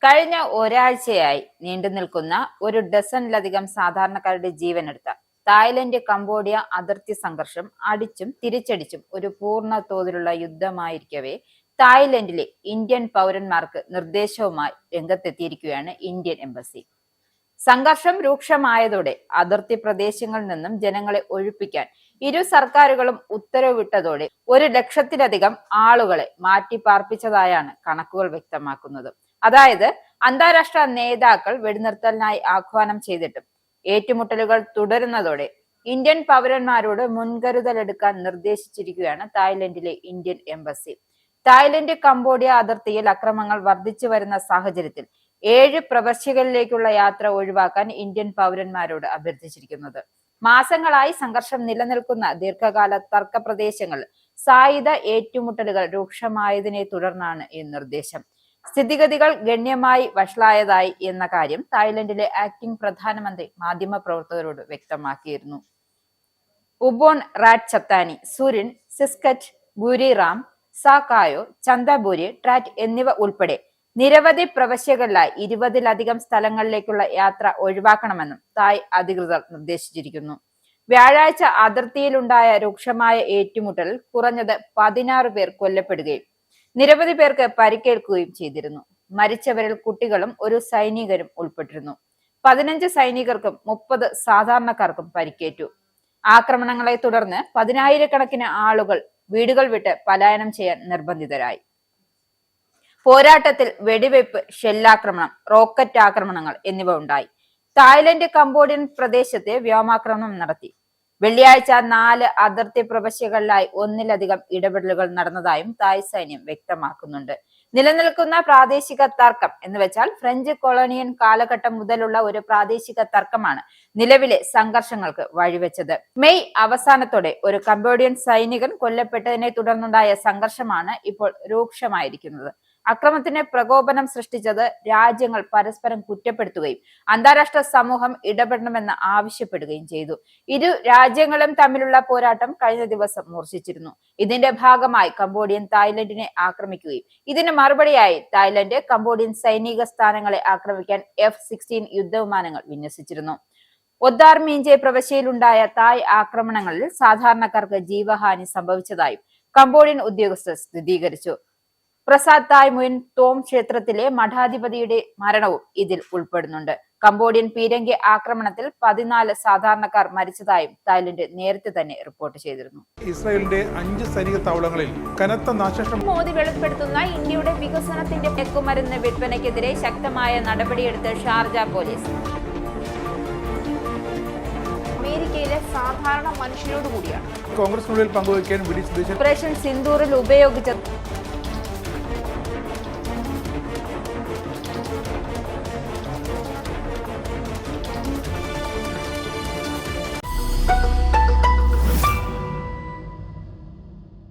കഴിഞ്ഞ ഒരാഴ്ചയായി നീണ്ടുനിൽക്കുന്ന ഒരു ഡസനിലധികം സാധാരണക്കാരുടെ ജീവനെടുത്ത തായ്ലൻഡ് കംബോഡിയ അതിർത്തി സംഘർഷം അടിച്ചും തിരിച്ചടിച്ചും ഒരു പൂർണ്ണ തോതിലുള്ള യുദ്ധമായിരിക്കവേ തായ്ലൻഡിലെ ഇന്ത്യൻ പൗരന്മാർക്ക് നിർദ്ദേശവുമായി രംഗത്തെത്തിയിരിക്കുകയാണ് ഇന്ത്യൻ എംബസി. സംഘർഷം രൂക്ഷമായതോടെ അതിർത്തി പ്രദേശങ്ങളിൽ നിന്നും ജനങ്ങളെ ഒഴിപ്പിക്കാൻ ഇരു സർക്കാരുകളും ഉത്തരവിട്ടതോടെ 1,00,000-ലധികം ആളുകളെ മാറ്റിപ്പാർപ്പിച്ചതായാണ് കണക്കുകൾ വ്യക്തമാക്കുന്നത്. അതായത് അന്താരാഷ്ട്ര നേതാക്കൾ വെടിനിർത്തലിനായി ആഹ്വാനം ചെയ്തിട്ടും ഏറ്റുമുട്ടലുകൾ തുടരുന്നതോടെ ഇന്ത്യൻ പൗരന്മാരോട് മുൻകരുതലെടുക്കാൻ നിർദ്ദേശിച്ചിരിക്കുകയാണ് തായ്ലൻഡിലെ ഇന്ത്യൻ എംബസി. തായ്ലൻഡ് കംബോഡിയ അതിർത്തിയിൽ അക്രമങ്ങൾ വർദ്ധിച്ചു വരുന്ന സാഹചര്യത്തിൽ 7 പ്രവശ്യകളിലേക്കുള്ള യാത്ര ഒഴിവാക്കാൻ ഇന്ത്യൻ പൗരന്മാരോട് അഭ്യർത്ഥിച്ചിരിക്കുന്നത്. മാസങ്ങളായി സംഘർഷം നിലനിൽക്കുന്ന ദീർഘകാല തർക്ക പ്രദേശങ്ങളിൽ സായുധ ഏറ്റുമുട്ടലുകൾ രൂക്ഷമായതിനെ തുടർന്നാണ് ഈ നിർദ്ദേശം. സ്ഥിതിഗതികൾ ഗണ്യമായി വഷളായതായി എന്ന കാര്യം തായ്ലൻഡിലെ ആക്ടിംഗ് പ്രധാനമന്ത്രി മാധ്യമപ്രവർത്തകരോട് വ്യക്തമാക്കിയിരുന്നു. ഉബോൺ റാറ്റ്ചത്താനി, സുരിൻ, സിസ്കറ്റ്, ഗുരിറാം, സാക്കായോ, ചന്തബൂരി, ട്രാറ്റ് എന്നിവ ഉൾപ്പെടെ നിരവധി പ്രവശ്യകളിലായി 20-ലധികം സ്ഥലങ്ങളിലേക്കുള്ള യാത്ര ഒഴിവാക്കണമെന്നും തായ് അധികൃതർ നിർദ്ദേശിച്ചിരിക്കുന്നു. വ്യാഴാഴ്ച അതിർത്തിയിലുണ്ടായ രൂക്ഷമായ ഏറ്റുമുട്ടലിൽ കുറഞ്ഞത് 16 പേർ കൊല്ലപ്പെടുകയും നിരവധി പേർക്ക് പരിക്കേൽക്കുകയും ചെയ്തിരുന്നു. മരിച്ചവരിൽ കുട്ടികളും ഒരു സൈനികരും ഉൾപ്പെട്ടിരുന്നു. 15 സൈനികർക്കും 30 സാധാരണക്കാർക്കും പരിക്കേറ്റു. ആക്രമണങ്ങളെ തുടർന്ന് 10,000-കണക്കിന് ആളുകൾ വീടുകൾ വിട്ട് പലായനം ചെയ്യാൻ നിർബന്ധിതരായി. പോരാട്ടത്തിൽ വെടിവയ്പ്, ഷെല്ലാക്രമണം, റോക്കറ്റ് ആക്രമണങ്ങൾ എന്നിവ ഉണ്ടായി. തായ്ലൻഡ് കംബോഡിയൻ പ്രദേശത്തെ വ്യോമാക്രമണം നടത്തി. വെള്ളിയാഴ്ച 4 അതിർത്തി പ്രവശ്യകളിലായി 1-ലധികം ഇടപെടലുകൾ നടന്നതായും തായ് സൈന്യം വ്യക്തമാക്കുന്നുണ്ട്. നിലനിൽക്കുന്ന പ്രാദേശിക തർക്കം എന്ന് വെച്ചാൽ ഫ്രഞ്ച് കൊളോണിയൻ കാലഘട്ടം മുതലുള്ള ഒരു പ്രാദേശിക തർക്കമാണ് നിലവിലെ സംഘർഷങ്ങൾക്ക് വഴിവെച്ചത്. മെയ് അവസാനത്തോടെ ഒരു കംബോഡിയൻ സൈനികൻ കൊല്ലപ്പെട്ടതിനെ തുടർന്നുണ്ടായ സംഘർഷമാണ് ഇപ്പോൾ രൂക്ഷമായിരിക്കുന്നത്. അക്രമത്തിന് പ്രകോപനം സൃഷ്ടിച്ചത് രാജ്യങ്ങൾ പരസ്പരം കുറ്റപ്പെടുത്തുകയും അന്താരാഷ്ട്ര സമൂഹം ഇടപെടണമെന്ന് ആവശ്യപ്പെടുകയും ചെയ്തു. ഇരു രാജ്യങ്ങളും തമ്മിലുള്ള പോരാട്ടം കഴിഞ്ഞ ദിവസം മൂർച്ഛിച്ചിരുന്നു. ഇതിന്റെ ഭാഗമായി കംബോഡിയൻ തായ്ലൻഡിനെ ആക്രമിക്കുകയും ഇതിന് മറുപടിയായി തായ്ലൻഡ് കംബോഡിയൻ സൈനിക സ്ഥാനങ്ങളെ ആക്രമിക്കാൻ F-16 യുദ്ധവിമാനങ്ങൾ വിന്യസിച്ചിരുന്നു. ഒദ്ദാർ മീഞ്ചെ പ്രവശ്യയിലുണ്ടായ തായ് ആക്രമണങ്ങളിൽ സാധാരണക്കാർക്ക് ജീവഹാനി സംഭവിച്ചതായും കംബോഡിയൻ ഉദ്യോഗസ്ഥർ സ്ഥിരീകരിച്ചു. പ്രസാദ് തായ് മുൻ തോം ക്ഷേത്രത്തിലെ മഠാധിപതിയുടെ മരണവും ഇതിൽ ഉൾപ്പെടുന്നുണ്ട്. കംബോഡിയൻ പീരങ്കി ആക്രമണത്തിൽ 14 സാധാരണക്കാർ മരിച്ചതായും തായ്ലൻഡ് നേരത്തെ തന്നെ റിപ്പോർട്ട് ചെയ്തിരുന്നു. ഇസ്രായേലിന്റെ 5 സൈനിക താവളങ്ങളിൽ കനത്ത നാശനഷ്ടം. മോദി വെളിപ്പെടുത്തുന്ന ഇന്ത്യയുടെ വികസനത്തിന്റെ മയക്കുമരുന്ന് വിൽപ്പനയ്ക്കെതിരെ ശക്തമായ നടപടിയെടുത്ത് ഷാർജ പോലീസ്. അമേരിക്കയിലെ സാധാരണ മനുഷ്യരോട് കൂടിയാണ് കോൺഗ്രസിനുള്ളിൽ പങ്കുവയ്ക്കാൻ ഓപ്പറേഷൻ സിന്ദൂറിൽ ഉപയോഗിച്ച